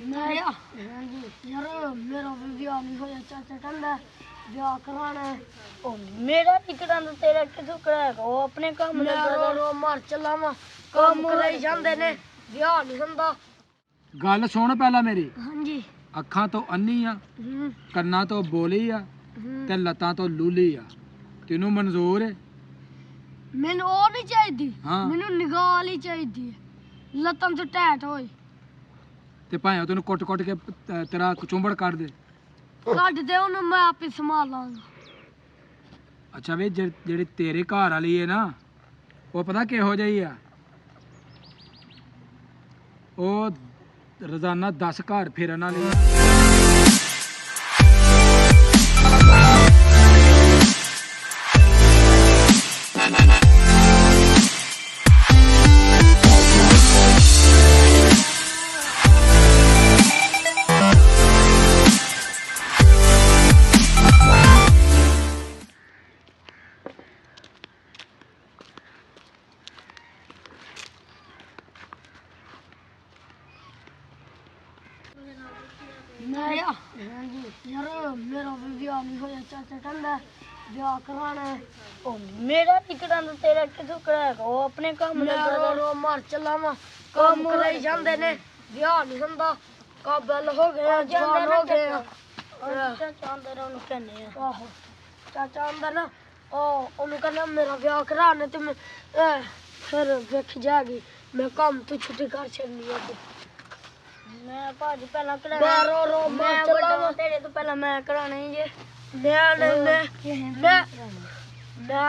यार मेरा भी ब्याह नहीं होया चाचा कहंदा ब्याह कराना है। ओ मेरा नहीं करांदा तेरा किथों कराएगा वो अपने काम रो रो मर चला वा काम कराई जांदे ने ब्याह नहीं हुंदा। ਗੱਲ ਸੁਣ ਪਹਿਲਾਂ ਮੇਰੀ। हां जी ਅੱਖਾਂ ਤੋਂ ਅੰਨੀ ਆ, ਕੰਨਾਂ ਤੋਂ ਬੋਲੀ ਆ ਤੇ ਲੱਤਾਂ ਤੋਂ ਲੂਲੀ ਆ। ਤੈਨੂੰ ਮਨਜ਼ੂਰ ਹੈ? ਮੈਨੂੰ ਉਹ ਨਹੀਂ ਚਾਹੀਦੀ, ਹਾਂ। ਮੈਨੂੰ ਨਿਗਾਹ ਵਾਲੀ ਚਾਹੀਦੀ ਹੈ ਲੱਤਾਂ ਤੋਂ ਟੈਟ ਹੋਏ। ਤੇ ਭਾਵੇਂ ਤੈਨੂੰ ਕੁੱਟ-ਕੁੱਟ ਕੇ ਤੇਰਾ ਚੁੰਬੜ ਕੱਢ ਦੇ। ਕੱਢ ਦੇ ਉਹਨੂੰ ਮੈਂ ਆਪੇ ਸੰਭਾਲ ਲਾਂਗਾ। ਅੱਛਾ ਵੇ ਜਿਹੜੀ ਤੇਰੇ ਘਰ ਵਾਲੀ ਹੈ ਨਾ ਉਹ ਪਤਾ ਕਿਹੋ ਜਿਹੀ ਆ? ਉਹ ਰੋਜ਼ਾਨਾ 10 ਘਰ ਫੇਰਨ ਵਾਲੀ ਆ। यार मेरा भी ब्याह नहीं होया चाचा कहंदा ब्याह कराना है। ओ मेरा नहीं करांदा तेरा किथों कराएगा वो अपने काम रो रो मर चला वा काम कराई जांदे ने ब्याह नहीं हुंदा। काबल हो गए जवान हो गए। चाचा अंदर ਉਹਨੂੰ ਕਹਿੰਦੇ ਆ। आहो चाचा अंदर ना ਉਹਨੂੰ ਕਹਿੰਦਾ ਮੇਰਾ ਵਿਆਹ ਕਰਾਣਾ ਤੇ ਮੈਂ ਫਿਰ ਵੇਖ ਜਾਗੀ ਮੈਂ ਕੰਮ ਤੋਂ ਛੁੱਟੀ ਕਰ ਛੱਡਣੀ ਹੈ। ਮੈਂ ਭਾਜੀ ਪਹਿਲਾਂ ਮੈਂ ਕਰਾਣਾ ਰੋ ਰੋ ਮੈਂ ਮਰ ਚਲਾ ਵੱਡਾ ਵਾ ਤੇਰੇ ਤੋਂ ਪਹਿਲਾਂ ਮੈਂ ਕਰਾਣਾ ਹੀ ਜੇ ਮੈਂ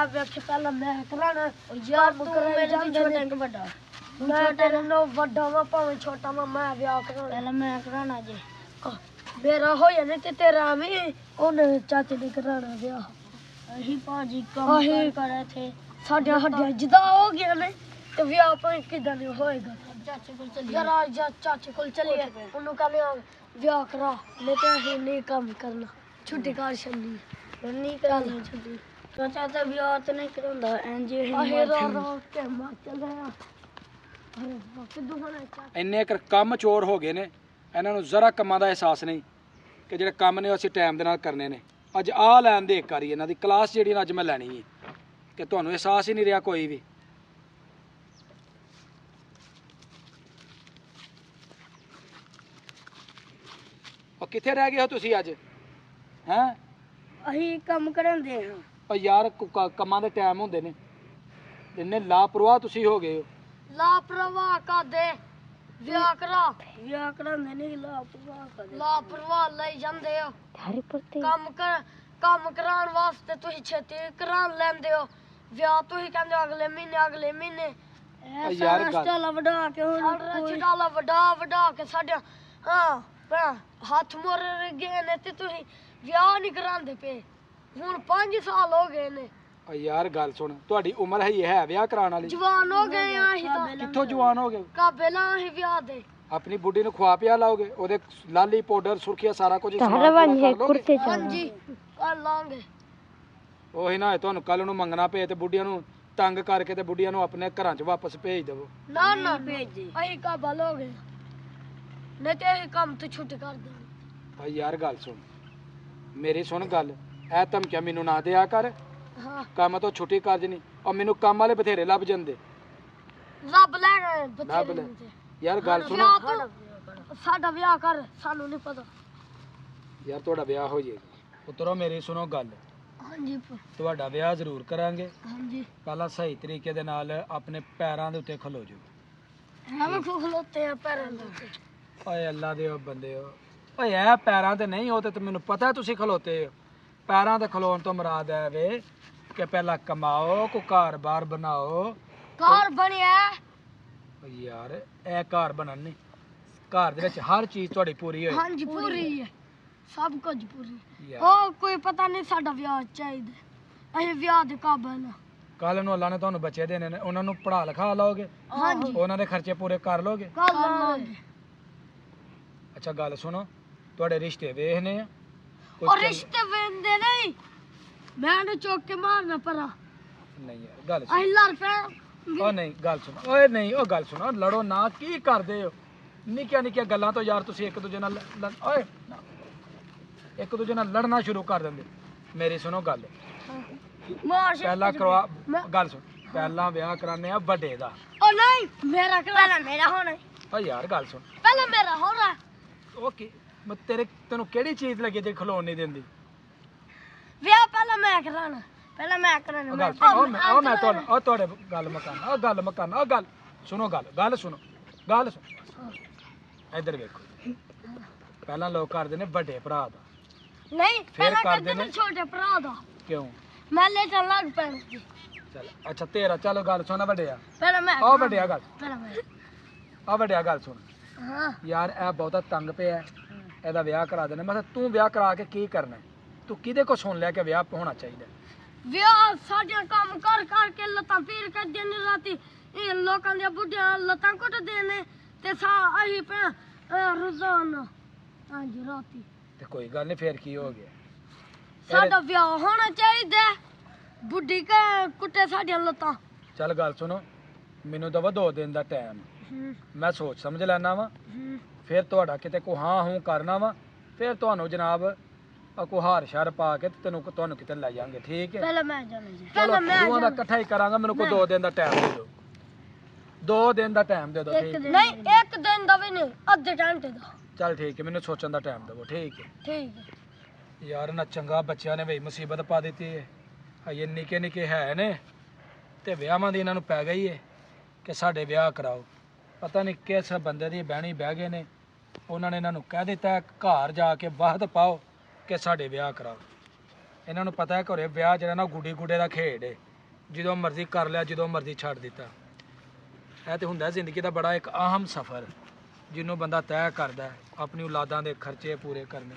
ਵੇਖ ਪਹਿਲਾਂ ਮੈਂ ਕਰਾਣਾ ਯਾਰ ਤੂੰ ਮੇਰੇ ਤੋਂ ਛੋਟਾ ਕਿ ਵੱਡਾ? ਮੈਂ ਤੇਰੇ ਨਾਲ ਵੱਡਾ ਵਾ ਭਾਵੇਂ ਛੋਟਾ ਵਾ ਮੈਂ ਵਿਆਹ ਕਰਾਉਣਾ। ਪਹਿਲਾਂ ਮੈਂ ਕਰਾਣਾ ਜੇ ਮੇਰਾ ਹੋਇਆ ਨਹੀਂ ਤੇ ਤੇਰਾ ਵੀ ਉਹਨੇ ਚਾਚੇ ਨੇ ਕਰਾਣਾ ਵਿਆਹ। ਅਸੀਂ ਭਾਜੀ ਕੰਮ ਕਰੇ ਥੇ ਸਾਡੀਆਂ ਹੱਡੀਆਂ ਜਦਾ ਹੋ ਗਈਆਂ ਨੇ ਤੇ ਵਿਆਹ ਭਾਵੇਂ ਕਿਦਾਂ ਨਹੀਂ ਹੋਏਗਾ। ਚਾਚੇ ਕੋਲ ਚੱਲੀ ਯਾਰ ਆ ਜਾ ਚਾਚੇ ਕੋਲ ਚੱਲੀਏ ਉਹਨੂੰ ਕਹਿੰਦੇ ਵਿਆਹ ਕਰਾ ਨਹੀਂ ਤੇ ਅਸੀਂ ਨਹੀਂ ਕੰਮ ਕਰਨਾ ਛੁੱਟੀ ਕਰ ਛੱਡਣੀ ਨਹੀਂ ਕਰਾਣੀ ਛੁੱਟੀ। ਚਾਚਾ ਤਾਂ ਵਿਆਹ ਤੇ ਨਹੀਂ ਕਰਾਉਂਦਾ ਇੰਜ ਹੀ ਅਸੀਂ ਰੋ ਰੋ ਕੇ ਮਰ ਚੱਲੇ ਆ। ਅਰੇ ਕਿਦੋਂ ਹੋਣਾ ਚਾਚਾ ਇੰਨੇ ਕੰਮ ਚੋਰ ਹੋ ਗਏ ਨੇ, ਇਹਨਾਂ ਨੂੰ ਜ਼ਰਾ ਕੰਮਾਂ ਦਾ ਅਹਿਸਾਸ ਨਹੀਂ ਕਿ ਜਿਹੜੇ ਕੰਮ ਨੇ ਉਹ ਅਸੀਂ ਟਾਈਮ ਦੇ ਨਾਲ ਕਰਨੇ ਨੇ। ਅੱਜ ਆਹ ਲੈਣ ਦੇ ਇੱਕ ਵਾਰੀ ਇਹਨਾਂ ਦੀ ਕਲਾਸ ਜਿਹੜੀ ਨਾ ਅੱਜ ਮੈਂ ਲੈਣੀ ਹੈ ਕਿ ਤੁਹਾਨੂੰ ਅਹਿਸਾਸ ਹੀ ਨਹੀਂ ਰਿਹਾ ਕੋਈ ਵੀ। ਉਹ ਕਿੱਥੇ ਰਹਿ ਗਏ ਹੋ ਤੁਸੀਂ ਅੱਜ? ਹੈਂ ਅਸੀਂ ਕੰਮ ਕਰਾਂਦੇ ਹਾਂ। ਉਹ ਯਾਰ ਕੰਮਾਂ ਦੇ ਟਾਈਮ ਹੁੰਦੇ ਨੇ, ਇੰਨੇ ਲਾਪਰਵਾਹ ਤੁਸੀਂ ਹੋ ਗਏ ਹੋ। ਲਾਪਰਵਾਹ ਕਰਦੇ ਵਿਆਹ ਕਰਾ ਵਿਆਹ ਕਰਾਉਂਦੇ ਨਹੀਂ ਲਾਪਰਵਾਹ ਕਰਦੇ। ਲਾਪਰਵਾਹ ਲਈ ਜਾਂਦੇ ਹੋ ਤਾਰੇ ਪਰਤੇ ਕੰਮ ਕਰਾਉਣ ਵਾਸਤੇ ਤੁਸੀਂ ਛੇਤੀ ਕਰਾਉਣ ਲੈਂਦੇ ਹੋ ਵਿਆਹ। ਤੁਸੀਂ ਕਹਿੰਦੇ ਹੋ ਅਗਲੇ ਮਹੀਨੇ ਯਾਰ ਸਟਾਲਾ ਵਡਾ ਕੇ ਹੁਣ ਸਾਡਾ ਚਟਾਲਾ ਵਡਾ ਕੇ ਸਾਡਾ ਹੱਥ ਮੁਰ ਗਏ ਨੇ ਤੇ ਤੁਸੀਂ ਵਿਆਹ ਨਹੀਂ ਕਰਾਉਂਦੇ ਪਏ। ਹੁਣ 5 ਸਾਲ ਹੋ ਗਏ ਨੇ। ਉਹ ਯਾਰ ਗੱਲ ਸੁਣ, ਤੁਹਾਡੀ ਉਮਰ ਹੈ ਵਿਆਹ ਕਰਾਉਣ ਵਾਲੀ? ਜਵਾਨ ਹੋ ਗਏ ਆ ਅਸੀਂ ਤਾਂ। ਕਿੱਥੋਂ ਜਵਾਨ ਹੋ ਗਏ? ਕਾਬੇ ਲਾਂ ਅਸੀਂ ਵਿਆਹ ਦੇ। ਆਪਣੀ ਬੁੱਢੀ ਨੂੰ ਖਵਾ ਪਿਆ ਲਾਓਗੇ? ਉਹਦੇ ਲਾਲੀ ਪਾਊਡਰ ਸੁਰਖੀਆਂ ਸਾਰਾ ਕੁਝ ਹਾਂਜੀ ਕਰ ਲਾਂਗੇ। ਉਹੀ ਨਾ ਹੋਏ ਤੁਹਾਨੂੰ ਕੱਲ ਨੂੰ ਮੰਗਣਾ ਪਏ ਤੇ ਬੁੱਢੀਆਂ ਨੂੰ ਤੰਗ ਕਰਕੇ ਤੇ ਬੁੱਢੀਆਂ ਨੂੰ ਆਪਣੇ ਘਰਾਂ 'ਚ ਵਾਪਸ ਭੇਜ ਦੇਵੋ। ਨਾ ਭੇਜਦੇ ਅਸੀਂ ਕਾਬਲ ਹੋ ਗਏ ਨਹੀਂ ਤੇ ਅਸੀਂ ਕੰਮ ਤੋਂ ਛੁੱਟੀ ਕਰ ਦੇਣੀ। ਭਾਈ ਯਾਰ ਗੱਲ ਸੁਣ ਮੇਰੀ, ਸੁਣ ਗੱਲ। ਇਹ ਧਮਕੀਆਂ ਮੈਨੂੰ ਨਾ ਦਿਆ ਕਰ। ਹਾਂ ਕੰਮ ਤੋਂ ਛੁੱਟੀ ਕਰ ਜਣੀ। ਔਰ ਮੈਨੂੰ ਕੰਮ ਵਾਲੇ ਬਥੇਰੇ ਲੱਭ ਜਾਂਦੇ। ਰੱਬ ਲੈ ਗਏ ਲੱਭ ਬਥੇਰੇ ਲੈ। ਨੂੰ ਤੇ। ਯਾਰ ਗੱਲ ਸੁਣ ਵਿਆਹ ਤੂੰ ਸਾਡਾ ਵਿਆਹ ਕਰ ਸਾਨੂੰ ਨਹੀਂ ਪਤਾ। ਯਾਰ ਤੁਹਾਡਾ ਵਿਆਹ ਹੋ ਜਾਏਗਾ। ਪੁੱਤਰੋ ਮੇਰੀ ਸੁਣੋ ਗੱਲ, ਹਾਂਜੀ ਤੁਹਾਡਾ ਵਿਆਹ ਜ਼ਰੂਰ ਕਰਾਂਗੇ। ਹਾਂਜੀ ਪਹਿਲਾਂ ਸਹੀ ਤਰੀਕੇ ਦੇ ਨਾਲ ਆਪਣੇ ਪੈਰਾਂ ਦੇ ਉੱਤੇ ਖਲੋ ਜਾਓ। ਐਵੇਂ ਖਲੋਤੇ ਆ ਪੈਰਾਂ ਦੇ ਉੱਤੇ। ਓਏ ਅੱਲਾ ਦੇ ਉਹ ਬੰਦੇ ਹੋ। ਓਏ ਇਹ ਪੈਰਾਂ ਤੇ ਨਹੀਂ, ਉਹ ਤੇ ਮੈਨੂੰ ਪਤਾ ਤੁਸੀਂ ਖਲੋਤੇ ਹੋ। ਪੈਰਾਂ ਤੇ ਖਲੋਣ ਤੋਂ ਮੁਰਾਦ ਹੈ ਵੇ ਕਿ ਪਹਿਲਾਂ ਕਮਾਓ, ਕੋ ਘਰ-ਬਾਰ ਬਣਾਓ। ਘਰ ਬਣਿਆ ਓ ਯਾਰ ਇਹ ਘਰ ਬਣਨ ਨਹੀਂ, ਘਰ ਦੇ ਵਿੱਚ ਹਰ ਚੀਜ਼ ਤੁਹਾਡੀ ਪੂਰੀ ਹੋਏ। ਹਾਂਜੀ ਪੂਰੀ ਹੈ ਸਭ ਕੁਝ ਪੂਰੀ। ਯਾਰ ਉਹ ਕੋਈ ਪਤਾ ਨਹੀਂ ਸਾਡਾ ਵਿਆਹ ਚਾਹੀਦਾ ਅਸੀਂ ਵਿਆਹ ਦੇ ਕਾਬਲ। ਕੱਲ ਨੂੰ ਅੱਲਾ ਨੇ ਤੁਹਾਨੂੰ ਬੱਚੇ ਦੇਣੇ ਨੇ, ਉਹਨਾਂ ਨੂੰ ਪੜ੍ਹਾ ਲਿਖਾ ਲਓਗੇ, ਹਾਂਜੀ ਉਹਨਾਂ ਦੇ ਖਰਚੇ ਪੂਰੇ ਕਰ ਲੋਗੇ। ਕਰ ਲਾਂਗੇ। ਅੱਛਾ ਗੱਲ ਸੁਣੋ, ਤੁਹਾਡੇ ਰਿਸ਼ਤੇ ਵੇਖਨੇ ਆ। और रिश्ते वेंदे नहीं मैं चौक के मारना पड़ा नहीं यार गल आई लड़ पे ओ नहीं गल सुनो ओए नहीं ओ गल सुनो लड़ो ना की कर दे हो ਨਿੱਕੀਆਂ ਨਿੱਕੀਆਂ ਗੱਲਾਂ ਤੋਂ ਯਾਰ ਤੁਸੀਂ ਇੱਕ ਦੂਜੇ ਨਾਲ ਓਏ ਇੱਕ ਦੂਜੇ ਨਾਲ ਲੜਨਾ ਸ਼ੁਰੂ ਕਰ ਦਿੰਦੇ। ਮੇਰੀ ਸੁਣੋ ਗੱਲ, ਮਾਰ ਪਹਿਲਾਂ ਕਰਵਾ ਗੱਲ ਸੁਣ, ਪਹਿਲਾਂ ਵਿਆਹ ਕਰਾਨੇ ਆ ਵੱਡੇ ਦਾ। ਉਹ ਨਹੀਂ ਮੇਰਾ ਪਹਿਲਾਂ ਮੇਰਾ ਹੋਣਾ ਓ ਯਾਰ ਗੱਲ ਸੁਣ, ਪਹਿਲਾਂ ਮੇਰਾ ਹੋਣਾ। ਓਕੇ ਮੈਂ ਤੈਨੂੰ ਕਿਹੜੀ ਚੀਜ਼ ਲੱਗੀ ਜੇ ਖਲੋਣ ਨਹੀਂ ਦਿੰਦੀ? ਵਿਆਹ ਪਹਿਲਾਂ ਮੈਂ ਕਰਾਣਾ, ਪਹਿਲਾਂ ਮੈਂ ਕਰਾਣਾ। ਉਹ ਗੱਲ ਸੁਣ, ਉਹ ਮੈਂ ਤੁਹਾਡੇ ਗੱਲ ਮਕਾਨਾ, ਉਹ ਗੱਲ ਮਕਾਨਾ, ਉਹ ਗੱਲ ਸੁਣੋ, ਗੱਲ ਸੁਣੋ, ਗੱਲ ਸੁਣ। ਇੱਧਰ ਵੇਖੋ, ਪਹਿਲਾਂ ਲੋਕ ਕਰਦੇ ਨੇ ਵੱਡੇ ਭਰਾ ਦਾ, ਨਹੀਂ ਫਿਰ ਪਹਿਲਾਂ ਕਰਦੇ ਕਰਦੇ ਨੇ ਨੇ ਛੋਟੇ ਭਰਾ ਦਾ। ਕਿਉਂ? ਮੈਂ ਲੈ ਚੱਲ ਲੱਗ ਪੈਣ ਜੀ। ਚੱਲ ਅੱਛਾ ਤੇਰਾ, ਚਲੋ ਗੱਲ ਸੁਣ ਵੱਡਿਆ, ਪਹਿਲਾਂ ਮੈਂ ਉਹ ਵੱਡਿਆ ਗੱਲ, ਪਹਿਲਾਂ ਮੈਂ ਆ ਵੱਡਿਆ ਗੱਲ ਸੁਣ ਹਾਂ ਯਾਰ, ਇਹ ਬਹੁਤਾ ਤੰਗ ਪਿਆ, ਇਹਦਾ ਵਿਆਹ ਕਰਾ ਦੇਣਾ। ਮੈਂ ਕਿਹਾ ਤੂੰ ਵਿਆਹ ਕਰਾ ਕੇ ਕੀ ਕਰਨਾ? ਤੂੰ ਕਿਹਦੇ ਕੋ ਸੁਣ ਲਿਆ ਕਿ ਵਿਆਹ ਹੋਣਾ ਚਾਹੀਦਾ? ਵਿਆਹ ਸਾਡੇ ਕੰਮ ਕਰ ਕਰਕੇ ਲੱਤਾਂ ਪੀੜ ਕੇ ਦਿਨ ਰਾਤੀ ਇਹ ਲੋਕਾਂ ਦੀਆਂ ਬੁੱਢੀਆਂ ਲੱਤਾਂ ਘੁੱਟਦੇ ਨੇ ਤੇ ਅਸੀਂ ਪੈ ਰੋਜ਼ਾਨਾ ਹਾਂਜੀ ਰਾਤੀ ਤੇ ਕੋਈ ਗੱਲ ਨਹੀਂ, ਫੇਰ ਕੀ ਹੋ ਗਿਆ? ਸਾਡਾ ਵਿਆਹ ਹੋਣਾ ਚਾਹੀਦਾ। ਬੁੱਢੀ ਕੁੱਟੇ ਸਾਡੀਆਂ ਲੱਤਾਂ। ਚੱਲ ਗੱਲ ਸੁਣੋ, ਮੈਨੂੰ ਦਵਾ 2 ਦਿਨ ਦਾ ਟਾਈਮ, ਮੈਂ ਸੋਚ ਸਮਝ ਲੈਣਾ ਵਾ, ਫਿਰ ਤੁਹਾਡਾ ਕਿਤੇ ਕੋ ਹਾਂ ਹੂੰ ਕਰਨਾ ਵਾ, ਫਿਰ ਤੁਹਾਨੂੰ ਜਨਾਬ ਕੋ ਹਾਰ ਸ਼ਰ ਪਾ ਕੇ ਤੇ ਤੁਹਾਨੂੰ ਕਿਤੇ ਲੈ ਜਾਾਂਗੇ, ਠੀਕ ਹੈ? ਪਹਿਲਾਂ ਮੈਂ ਜਾਣਾ ਜੀ, ਚਲੋ ਪਹਿਲਾਂ ਮੈਂ ਦੋਵਾਂ ਦਾ ਇਕੱਠਾ ਹੀ ਕਰਾਂਗਾ। ਮੈਨੂੰ ਕੋ 2 ਦਿਨ ਦਾ ਟਾਈਮ ਦੇ ਦਿਓ, 2 ਦਿਨ ਦਾ ਟਾਈਮ ਦੇ ਦਿਓ, ਠੀਕ? ਨਹੀਂ ਇੱਕ ਦਿਨ ਦਾ ਵੀ ਨਹੀਂ, ਅੱਧੇ ਘੰਟੇ ਦਾ। ਚੱਲ ਠੀਕ ਹੈ, ਮੈਨੂੰ ਸੋਚਣ ਦਾ ਟਾਈਮ ਦੇਵੋ, ਠੀਕ ਹੈ? ਠੀਕ ਹੈ। ਯਾਰ ਨਾ ਚੰਗਾ ਬੱਚਿਆਂ ਨੇ ਬਈ ਮੁਸੀਬਤ ਪਾ ਦਿੱਤੀ ਹੈ। ਇਹ ਨਿੱਕੇ ਨਿੱਕੇ ਹੈ ਨੇ ਤੇ ਵਿਆਹਾਂ ਦੀ ਇਹਨਾਂ ਨੂੰ ਪੈ ਗਈ ਹੈ ਕਿ ਸਾਡੇ ਵਿਆਹ ਕਰਾਓ। ਪਤਾ ਨਹੀਂ ਕਿਸ ਬੰਦੇ ਦੀ ਬਹਿਣੀ ਬਹਿ ਗਏ ਨੇ, ਉਹਨਾਂ ਨੇ ਇਹਨਾਂ ਨੂੰ ਕਹਿ ਦਿੱਤਾ ਘਰ ਜਾ ਕੇ ਵਾਹਦ ਪਾਓ ਕਿ ਸਾਡੇ ਵਿਆਹ ਕਰਾਓ। ਇਹਨਾਂ ਨੂੰ ਪਤਾ ਹੈ ਘਰੇ ਵਿਆਹ ਜਿਹੜਾ ਨਾ ਗੁੱਡੀ ਗੁੱਡੇ ਦਾ ਖੇਡ ਹੈ, ਜਦੋਂ ਮਰਜ਼ੀ ਕਰ ਲਿਆ, ਜਦੋਂ ਮਰਜ਼ੀ ਛੱਡ ਦਿੱਤਾ। ਇਹ ਤੇ ਹੁੰਦਾ ਜ਼ਿੰਦਗੀ ਦਾ ਬੜਾ ਇੱਕ ਅਹਿਮ ਸਫ਼ਰ ਜਿਹਨੂੰ ਬੰਦਾ ਤੈਅ ਕਰਦਾ ਹੈ, ਆਪਣੀ ਔਲਾਦਾਂ ਦੇ ਖਰਚੇ ਪੂਰੇ ਕਰਨੇ।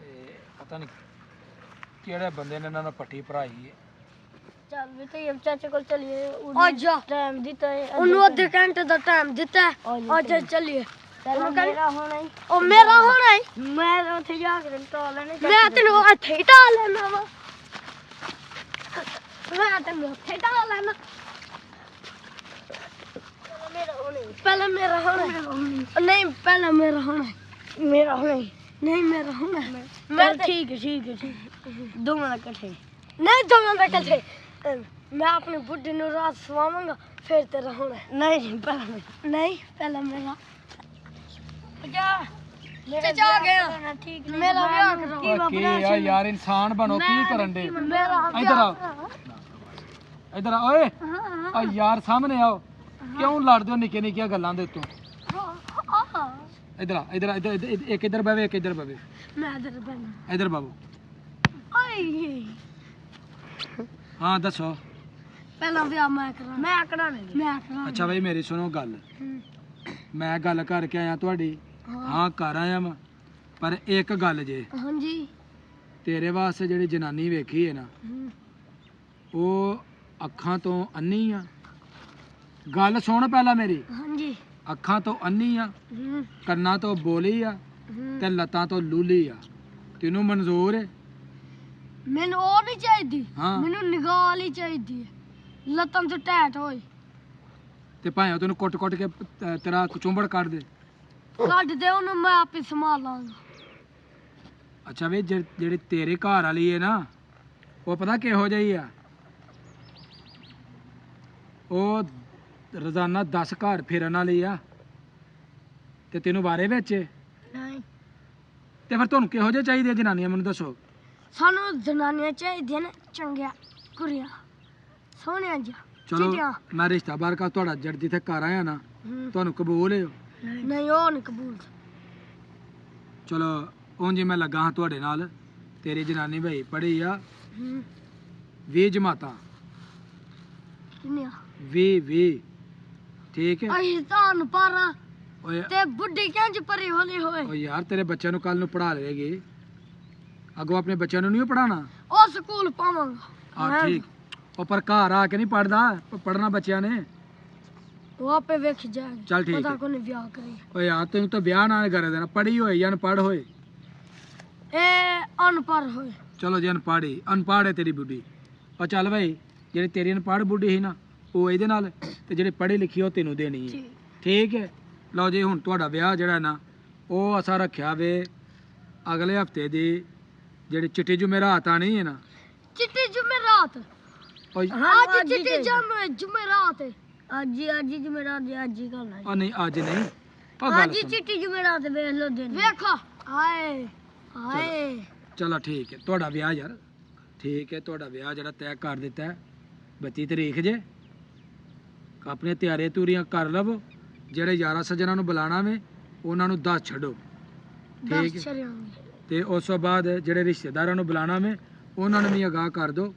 ਤੇ ਪਤਾ ਨਹੀਂ ਕਿਹੜੇ ਬੰਦੇ ਨੇ ਇਹਨਾਂ ਨੂੰ ਪੱਟੀ ਭਰਾਈ ਹੈ। ਚੱਲ ਵੀ ਤੇ ਚਾਚੇ ਕੋਲ ਚਲੀਏ, ਅੱਜ ਟਾਈਮ ਦਿੱਤਾ ਹੈ, ਉਹਨੂੰ ਅੱਧੇ ਘੰਟੇ ਦਾ ਟਾਈਮ ਦਿੱਤਾ ਹੈ। ਅੱਜ ਚੱਲੀਏ। ਪਹਿਲਾਂ ਮੇਰਾ ਹੋਣਾ ਹੀ, ਉਹ ਮੇਰਾ ਹੋਣਾ ਹੈ। ਮੈਂ ਉੱਥੇ ਜਾ ਕੇ ਟੋਲ ਲੈਣੇ। ਮੈਂ ਤੈਨੂੰ ਇੱਥੇ ਹੀ ਢਾਲ ਲੈਣਾ ਵਾ, ਮੈਂ ਤੈਨੂੰ ਉੱਥੇ ਢਾਲ ਲੈਣਾ। ਮੇਰਾ ਹੋਣਾ ਹੀ, ਪਹਿਲਾਂ ਮੇਰਾ ਹੋਣਾ ਹੈ। ਨਹੀਂ ਪਹਿਲਾਂ ਮੇਰਾ ਹੋਣਾ ਹੈ। ਮੇਰਾ ਹੋਣਾ ਹੀ। ਨਹੀਂ ਮੇਰਾ ਹੋਣਾ ਹੈ। ਮੈਂ ਠੀਕ ਹੈ, ਠੀਕ ਹੈ, ਠੀਕ ਹੈ। ਦੋਵਾਂ ਦਾ ਇਕੱਠੇ। ਨਹੀਂ ਦੋਵਾਂ ਦਾ ਇਕੱਠੇ। ਮੈਂ ਆਪਣੀ ਬੁੱਢੀ ਨੂੰ ਰਾਤ ਸਵਾਵਾਂਗਾ, ਫਿਰ ਤੇਰਾ ਹੋਣਾ ਹੈ। ਨਹੀਂ ਪਹਿਲਾਂ ਮੇਰਾ। ਨਹੀਂ ਪਹਿਲਾਂ ਮੇਰਾ। ਜਾ ਮੇਰਾ ਜਾ ਗਿਆ। ਠੀਕ ਮੇਰਾ ਵਿਆਹ ਕਰਾਓ। ਕੀ ਆ ਯਾਰ, ਇਨਸਾਨ ਬਣੋ, ਕੀ ਕਰਨ ਦੇ? ਮੇਰਾ ਇੱਧਰ ਆਓ, ਇੱਧਰ ਆ ਓਏ, ਆ ਯਾਰ ਸਾਹਮਣੇ ਆਓ। ਕਿਉਂ ਲੜਦੇ ਹੋ ਨਿੱਕੇ ਨਿੱਕੀਆਂ ਗੱਲਾਂ ਦੇ ਉੱਤੋਂ? ਇੱਧਰ ਆ, ਇੱਧਰ ਇੱਕ ਇੱਧਰ ਬਵੇ, ਇੱਕ ਇੱਧਰ ਬਵੇ। ਮੈਂ ਇਧਰ ਬੈਠਾ। ਇੱਧਰ ਬਾਬੂ। ਆਈ ਹਾਂ ਦੱਸੋ। ਪਹਿਲਾਂ ਵਿਆਹ ਮੈਂ ਕਰਾਣਾ। ਮੈਂ ਕਢਾਣੇ ਮੈਂ ਕਰਾਣਾ। ਅੱਛਾ ਬਈ ਮੇਰੀ ਸੁਣੋ ਗੱਲ, ਮੈਂ ਗੱਲ ਕਰਕੇ ਆਇਆ ਤੁਹਾਡੀ, ਹਾਂ ਕਰ ਆਇਆ ਮੈਂ, ਪਰ ਇੱਕ ਗੱਲ ਜੇ, ਹਾਂਜੀ ਤੇਰੇ ਵਾਸਤੇ ਜਿਹੜੀ ਜਨਾਨੀ ਵੇਖੀ ਹੈ ਨਾ, ਉਹ ਅੱਖਾਂ ਤੋਂ ਅੰਨੀ ਆ। ਗੱਲ ਸੁਣ ਪਹਿਲਾਂ ਮੇਰੀ, ਹਾਂਜੀ ਅੱਖਾਂ ਤੋਂ ਅੰਨੀ ਆ, ਕੰਨਾਂ ਤੋਂ ਬੋਲੀ ਆ, ਤੇ ਲੱਤਾਂ ਤੋਂ ਲੂਲੀ ਆ। ਤੈਨੂੰ ਮਨਜ਼ੂਰ ਹੈ? ਮੈਨੂੰ ਉਹ ਨਹੀਂ ਚਾਹੀਦੀ, ਹਾਂ ਮੈਨੂੰ ਨਿਗਾਹ ਵਾਲੀ ਚਾਹੀਦੀ ਹੈ, ਲੱਤਾਂ ਤੋਂ ਟੈਟ ਹੋਏ। ਤੇ ਭਾਵੇਂ ਉਹ ਤੈਨੂੰ ਕੁੱਟ ਕੁੱਟ ਕੇ ਤੇਰਾ ਕਚੁੰਬੜ ਕੱਢ ਦੇ। ਕੱਢ ਦੇ ਉਹਨੂੰ, ਮੈਂ ਆਪੇ ਸੰਭਾਲ ਲਾਂਗਾ। ਅੱਛਾ ਵੇ ਜਿਹੜੀ ਤੇਰੇ ਘਰ ਵਾਲੀ ਹੈ ਨਾ, ਉਹ ਪਤਾ ਕਿਹੋ ਜਿਹੀ ਆ? ਉਹ ਰੋਜ਼ਾਨਾ 10 ਘਰ ਫੇਰਨ ਵਾਲੀ ਆ, ਤੇ ਤੈਨੂੰ ਬਾਰੇ ਵਿੱਚ ਹੈ। ਨਹੀਂ ਤੇ ਫਿਰ ਤੁਹਾਨੂੰ ਕਿਹੋ ਜਿਹੇ ਚਾਹੀਦੇ ਜਨਾਨੀਆਂ, ਮੈਨੂੰ ਦੱਸੋ। ਸਾਨੂੰ ਜਨਾਨੀਆਂ ਚਾਹੀਦੀਆਂ ਨੇ ਚੰਗੀਆਂ ਕੁੜੀਆਂ, ਸੋਹਣੀਆਂ ਜਿਹੀਆਂ, ਚਲੋ ਚਿੱਟੀਆਂ। ਮੈਂ ਰਿਸ਼ਤਾ ਬਾਹਰ ਕਾ ਤੁਹਾਡਾ ਜੜ ਜਿੱਥੇ ਘਰ ਆਇਆ ਨਾ, ਤੁਹਾਨੂੰ ਕਬੂਲ ਹੈ? ਨਹੀਂ ਉਹ ਨਹੀਂ ਕਬੂਲ। ਚਲੋ ਉਂਝ ਹੀ ਮੈਂ ਲੱਗਾ ਹਾਂ ਤੁਹਾਡੇ ਨਾਲ। ਤੇਰੀ ਜਨਾਨੀ ਭਾਈ ਪੜ੍ਹੀ ਆ 20 ਜਮਾਤਾਂ, ਕਿੰਨੀਆਂ? 20 ਠੀਕ ਹੈ? ਅਸੀਂ ਤਾਂ ਪਾਰਾਂ ਓਏ ਤੇ ਬੁੱਢੀ ਕਿੰਜ ਪਰੀ ਹੋਲੀ ਹੋਏ। ਓ ਯਾਰ ਤੇਰੇ ਬੱਚਿਆਂ ਨੂੰ ਕੱਲ ਨੂੰ ਪੜ੍ਹਾ ਲਵੇਗੀ, ਅੱਗੋਂ ਆਪਣੇ ਬੱਚਿਆਂ ਨੂੰ ਨਹੀਂ ਪੜ੍ਹਾਉਣਾ? ਉਹ ਸਕੂਲ ਪਾਵਾਂਗਾ। ਆ ਠੀਕ, ਉਹ ਪਰ ਘਰ ਆ ਕੇ ਨਹੀਂ ਪੜਦਾ, ਪੜ੍ਹਨਾ ਬੱਚਿਆਂ ਨੇ। ਉਹ ਆਪੇ ਵੇਖ ਜਾਏਗਾ। ਚੱਲ ਠੀਕ ਪਤਾ ਹੈ। ਕੋਨੇ ਵਿਆਹ ਕਰੀ। ਓ ਯਾਰ ਤੈਨੂੰ ਤਾਂ ਵਿਆਹ ਨਾਲ ਕਰ ਦੇਣਾ, ਪੜ੍ਹੀ ਹੋਏ ਜਾਂ ਅਨਪੜ੍ਹ ਹੋਏ। ਇਹ ਅਨਪੜ੍ਹ ਹੋਏ। ਚਲੋ ਜੇ ਅਨਪੜ੍ਹ ਅਨਪੜ੍ਹ ਹੈ ਤੇਰੀ ਬੁੱਢੀ, ਉਹ ਚੱਲ ਭਾਈ ਜਿਹੜੀ ਤੇਰੀ ਅਨਪੜ੍ਹ ਬੁੱਢੀ ਸੀ ਨਾ, ਉਹ ਇਹਦੇ ਨਾਲ, ਤੇ ਜਿਹੜੇ ਪੜ੍ਹੀ ਲਿਖੀ ਉਹ ਤੈਨੂੰ ਦੇਣੀ ਹੈ, ਠੀਕ ਹੈ? ਲਓ ਜੀ ਹੁਣ ਤੁਹਾਡਾ ਵਿਆਹ ਜਿਹੜਾ ਨਾ ਉਹ ਅਸਾਂ ਰੱਖਿਆ ਵੇ ਅਗਲੇ ਹਫਤੇ ਦੀ ਜਿਹੜੀ ਚਿੱਟੀ ਜੁਮੇਰਾਤ ਆਣੀ ਹੈ ਨਾ ਚਿੱਟੀ ਜੁਮੇਰਾਤ ਉਹ ਅੱਜ ਚਿੱਟੀ ਜੁਮੇਰਾਤ ਹੈ। ਅੱਜ ਹੀ ਜੁਮੇਰਾਤ ਦੀ ਅੱਜ ਹੀ ਕਰਨਾ ਉਹ ਨਹੀਂ ਅੱਜ ਨਹੀਂ ਉਹ ਗੱਲ ਅੱਜ ਹੀ ਸੁਣ। ਚਿੱਟੀ ਜੁਮੇਰਾਤ ਵੇਖ ਲੋ ਦਿਨ ਵੇਖੋ ਹਾਏ ਹਾਏ ਚਲੋ ਠੀਕ ਹੈ ਤੁਹਾਡਾ ਵਿਆਹ ਯਾਰ ਠੀਕ ਹੈ ਤੁਹਾਡਾ ਵਿਆਹ ਜਿਹੜਾ ਤੈਅ ਕਰ ਦਿੱਤਾ ਹੈ 32 ਤਰੀਕ ਜੇ ਆਪਣੇ ਤਿਆਰੇ ਤੂਰੀਆਂ ਕਰ ਲਵੋ ਜਿਹੜੇ ਯਾਰਾਂ ਸੱਜਣਾ ਨੂੰ ਬੁਲਾਣਾ ਵੇ ਉਹਨਾਂ ਨੂੰ ਦੱਸ ਛੱਡੋ ਠੀਕ ਹੈ ਦੱਸ ਛੜਿਆਂਗੇ ਤੇ ਉਸ ਤੋਂ ਬਾਅਦ ਜਿਹੜੇ ਰਿਸ਼ਤੇਦਾਰਾਂ ਨੂੰ ਬੁਲਾਣਾ ਵੇ ਉਹਨਾਂ ਨੂੰ ਵੀ ਅਗਾਹ ਕਰ ਦਿਓ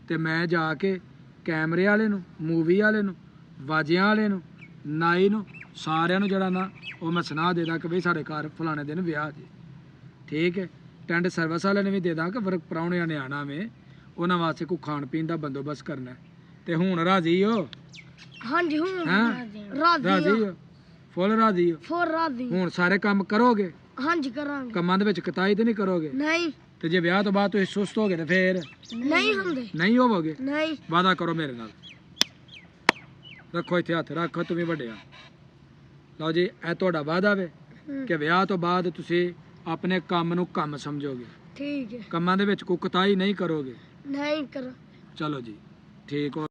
ਤੇ ਮੈਂ ਜਾ ਕੇ ਕੈਮਰੇ ਵਾਲੇ ਨੂੰ ਮੂਵੀ ਵਾਲੇ ਨੂੰ ਵਾਜਿਆਂ ਵਾਲੇ ਨੂੰ ਨਾਈ ਨੂੰ ਸਾਰਿਆਂ ਨੂੰ ਜਿਹੜਾ ਨਾ ਉਹ ਮੈਂ ਸੁਣਾ ਦੇ ਦਾਂ ਕਿ ਵੀ ਸਾਡੇ ਘਰ ਫਲਾਣੇ ਦਿਨ ਵਿਆਹ ਜੀ ਠੀਕ ਹੈ ਟੈਂਟ ਸਰਵਿਸ ਵਾਲੇ ਨੇ ਵੀ ਦੇ ਦਾਂ ਕਿ ਫਿਰ ਪ੍ਰਾਹੁਣਿਆਂ ਨੇ ਆਣਾ ਵੇ ਉਹਨਾਂ ਵਾਸਤੇ ਕੋਈ ਖਾਣ ਪੀਣ ਦਾ ਬੰਦੋਬਸਤ ਕਰਨਾ ਹੈ। ਤੇ ਹੁਣ ਰਾਜ਼ੀ ਹੋ ਹਾਂਜੀ ਹੁਣ ਹੈਂ ਰਾਜ਼ੀ ਰਾਜ਼ੀ ਹੋ ਫੁੱਲ ਰਾਜ਼ੀ ਹੋ ਫੋਰ ਰਾਜ਼ੀ ਹੁਣ ਸਾਰੇ ਕੰਮ ਕਰੋਗੇ ਹਾਂਜੀ ਕਰਾਂਗੇ ਕੰਮਾਂ ਦੇ ਵਿੱਚ ਕਤਾਈ ਤੇ ਨਹੀਂ ਕਰੋਗੇ ਨਹੀਂ ਤੇ ਜੇ ਵਿਆਹ ਤੋਂ ਬਾਅਦ ਤੁਸੀਂ ਸੁਸਤ ਹੋਗੇ ਤੇ ਫੇਰ ਨਹੀਂ ਹੁੰਦੇ ਨਹੀਂ ਹੋਵੋਗੇ ਨਹੀਂ ਵਾਦਾ ਕਰੋ ਮੇਰੇ ਨਾਲ ਰੱਖੋ ਇੱਥੇ ਹੱਥ ਰੱਖੋ ਤੁਸੀਂ ਵੱਡਿਆ ਲਓ ਜੀ ਇਹ ਤੁਹਾਡਾ ਵਾਦਾ ਵੇ ਕਿ ਵਿਆਹ ਤੋਂ ਬਾਅਦ ਤੁਸੀਂ ਆਪਣੇ ਕੰਮ ਨੂੰ ਕੰਮ ਸਮਝੋਗੇ ਠੀਕ ਹੈ ਕੰਮਾਂ ਦੇ ਵਿੱਚ ਕੋਈ ਕੁਤਾਹੀ ਨਹੀਂ ਕਰੋਗੇ ਨਹੀਂ ਕਰ ਚਲੋ ਜੀ ਠੀਕ ਹੋ